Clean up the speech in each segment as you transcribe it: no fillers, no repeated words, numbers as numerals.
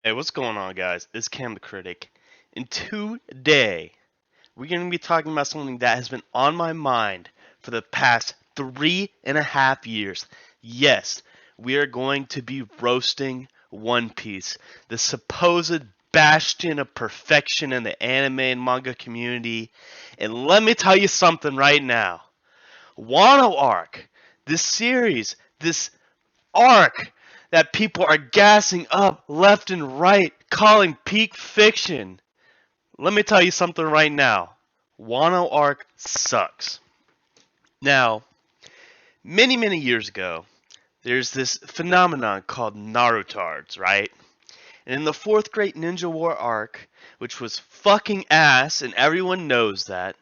Hey, what's going on, guys? It's Cam the Critic, and today we're going to be talking about something that has been on my mind for the past 3.5 years. Yes, we are going to be roasting One Piece, the supposed bastion of perfection in the anime and manga community. And let me tell you something right now. Wano Arc, this series, this arc that people are gassing up left and right, calling peak fiction. Let me tell you something right now. Wano Arc sucks. Now, many years ago, there's this phenomenon called Narutards, right? And in the fourth Great Ninja War arc, which was fucking ass, and everyone knows that,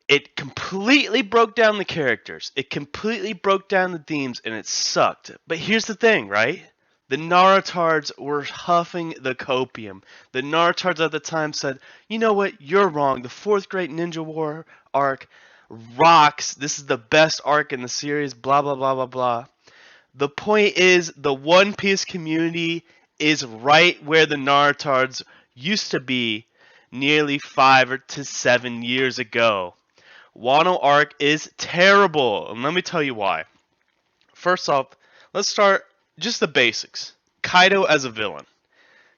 it completely broke down the characters. It completely broke down the themes, and it sucked. But here's the thing, right? The Narutards were huffing the copium. The Narutards at the time said, you know what, you're wrong. The fourth Great Ninja War arc rocks. This is the best arc in the series, blah, blah, blah, blah, blah. The point is, the One Piece community is right where the Narutards used to be nearly 5 to 7 years ago. Wano Arc is terrible, and let me tell you why. First off, let's start just the basics. Kaido as a villain.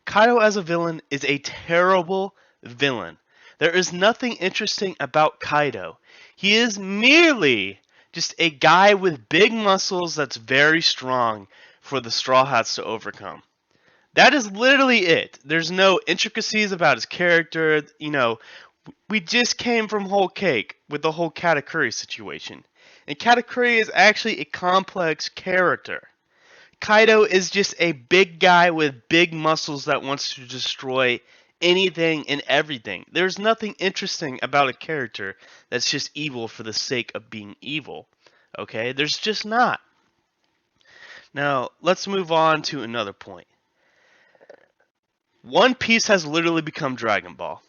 Kaido as a villain is a terrible villain. There is nothing interesting about Kaido. He is merely just a guy with big muscles that's very strong for the Straw Hats to overcome. That is literally it. There's no intricacies about his character. We just came from Whole Cake with the whole Katakuri situation. And Katakuri is actually a complex character. Kaido is just a big guy with big muscles that wants to destroy anything and everything. There's nothing interesting about a character that's just evil for the sake of being evil. Okay? There's just not. Now, let's move on to another point. One Piece has literally become Dragon Ball.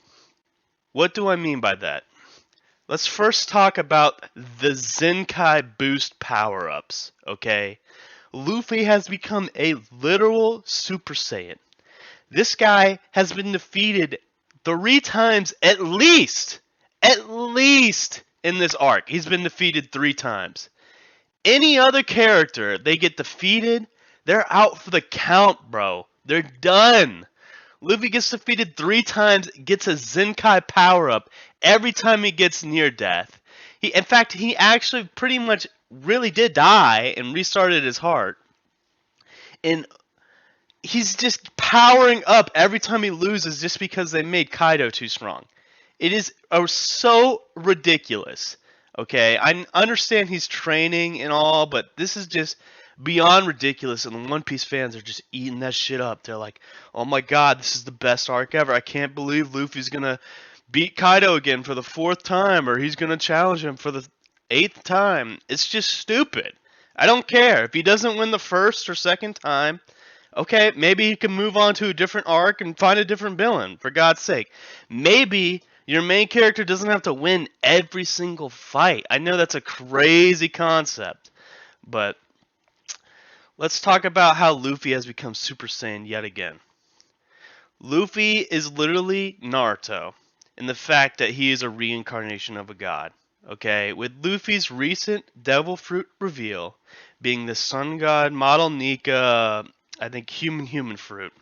What do I mean by that? Let's first talk about the Zenkai boost power-ups, okay? Luffy has become a literal Super Saiyan. This guy has been defeated 3 times at least in this arc. He's been defeated 3 times. Any other character, they get defeated, they're out for the count, bro. They're done. Luffy gets defeated 3 times, gets a Zenkai power-up every time he gets near death. In fact, he actually pretty much really did die and restarted his heart. And he's just powering up every time he loses just because they made Kaido too strong. It is so ridiculous. Okay, I understand he's training and all, but this is just beyond ridiculous, and the One Piece fans are just eating that shit up. They're like, oh my god, this is the best arc ever. I can't believe Luffy's gonna beat Kaido again for the 4th time, or he's gonna challenge him for the 8th time. It's just stupid. I don't care. If he doesn't win the 1st or 2nd time, okay, maybe he can move on to a different arc and find a different villain, for God's sake. Maybe your main character doesn't have to win every single fight. I know that's a crazy concept, but let's talk about how Luffy has become Super Saiyan yet again. Luffy is literally Naruto in the fact that he is a reincarnation of a god. Okay, with Luffy's recent Devil Fruit reveal being the Sun God Model Nika, I think human fruit.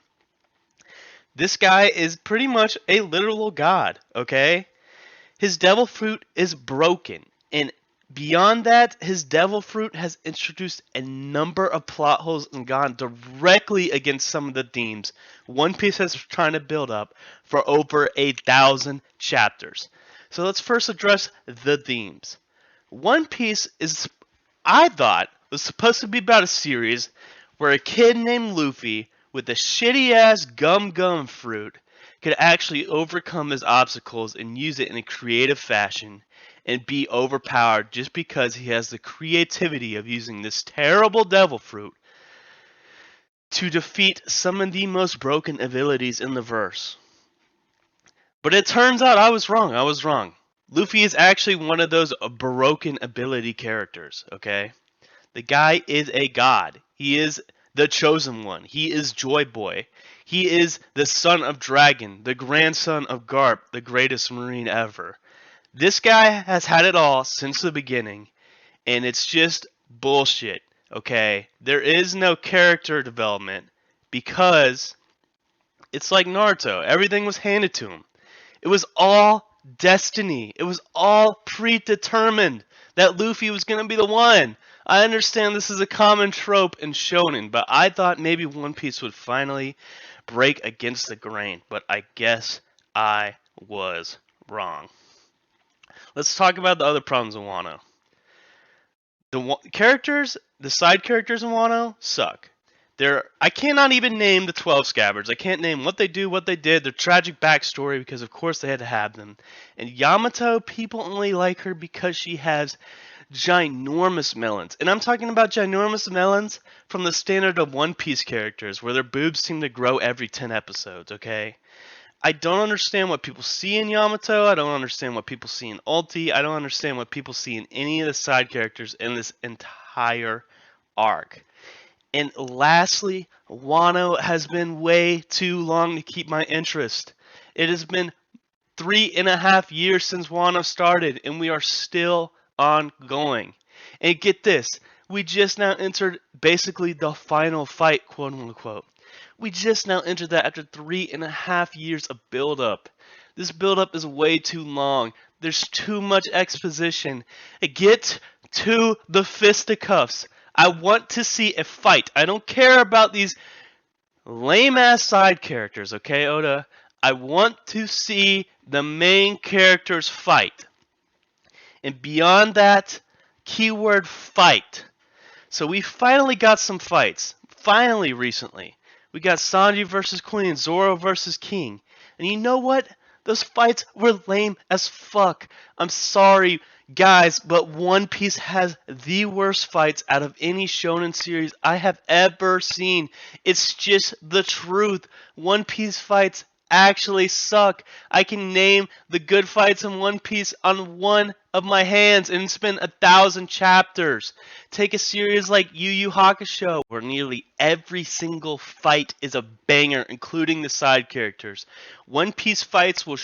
This guy is pretty much a literal god, okay? His devil fruit is broken, and beyond that, his devil fruit has introduced a number of plot holes and gone directly against some of the themes One Piece has trying to build up for over 1,000 chapters. So let's first address the themes. One Piece is, I thought, was supposed to be about a series where a kid named Luffy with a shitty ass gum fruit could actually overcome his obstacles and use it in a creative fashion and be overpowered just because he has the creativity of using this terrible devil fruit to defeat some of the most broken abilities in the verse. But it turns out I was wrong. Luffy is actually one of those broken ability characters, okay? The guy is a god. He is the chosen one. He is Joy Boy. He is the son of Dragon, the grandson of Garp, the greatest marine ever. This guy has had it all since the beginning, and it's just bullshit, okay? There is no character development because it's like Naruto. Everything was handed to him. It was all destiny. It was all predetermined that Luffy was going to be the one. I understand this is a common trope in shonen, but I thought maybe One Piece would finally break against the grain, but I guess I was wrong. Let's talk about the other problems in Wano. The side characters in Wano suck. I cannot even name the 12 scabbards. I can't name what they do, what they did, their tragic backstory, because of course they had to have them. And Yamato, people only like her because she has ginormous melons. And I'm talking about ginormous melons from the standard of One Piece characters, where their boobs seem to grow every 10 episodes, okay? I don't understand what people see in Yamato. I don't understand what people see in Ulti. I don't understand what people see in any of the side characters in this entire arc. And lastly, Wano has been way too long to keep my interest. It has been 3.5 years since Wano started, and we are still ongoing. And get this, we just now entered basically the final fight, quote unquote. We just now entered that after 3.5 years of build-up. This build-up is way too long. There's too much exposition. Get to the fisticuffs. I want to see a fight. I don't care about these lame-ass side characters, okay, Oda? I want to see the main characters fight. And beyond that, keyword fight. So we finally got some fights. Finally, recently. We got Sanji versus Queen, Zoro versus King. And you know what? Those fights were lame as fuck. I'm sorry, guys, but One Piece has the worst fights out of any shonen series I have ever seen. It's just the truth. One Piece fights actually suck. I can name the good fights in One Piece on one of my hands, and it's been 1,000 chapters. Take a series like Yu Yu Hakusho, where nearly every single fight is a banger, including the side characters. One Piece fights will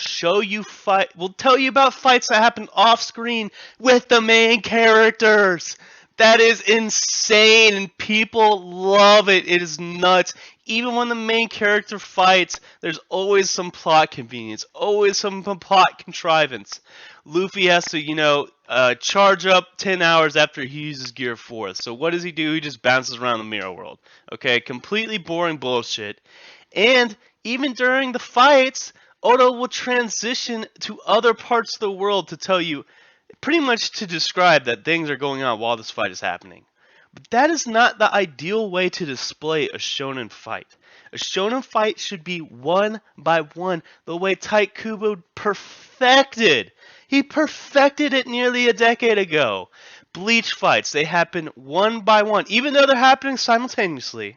will tell you about fights that happen off screen with the main characters. That is insane, and people love it. It is nuts. Even when the main character fights, there's always some plot convenience, always some plot contrivance. Luffy has to, charge up 10 hours after he uses Gear 4. So what does he do? He just bounces around the mirror world. Okay, completely boring bullshit. And even during the fights, Oda will transition to other parts of the world to tell you, pretty much to describe that things are going on while this fight is happening. But that is not the ideal way to display a shonen fight. A shonen fight should be one by one, the way Tite Kubo perfected. He perfected it nearly a decade ago. Bleach fights, they happen one by one, even though they're happening simultaneously.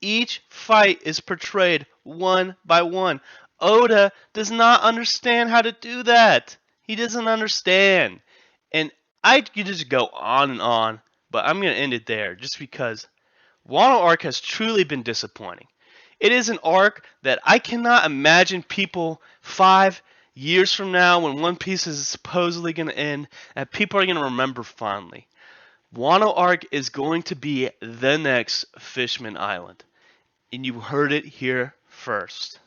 Each fight is portrayed one by one. Oda does not understand how to do that. He doesn't understand. And I could just go on and on, but I'm going to end it there just because Wano Arc has truly been disappointing. It is an arc that I cannot imagine people 5 years from now, when One Piece is supposedly going to end, that people are going to remember fondly. Wano Arc is going to be the next Fishman Island. And you heard it here first.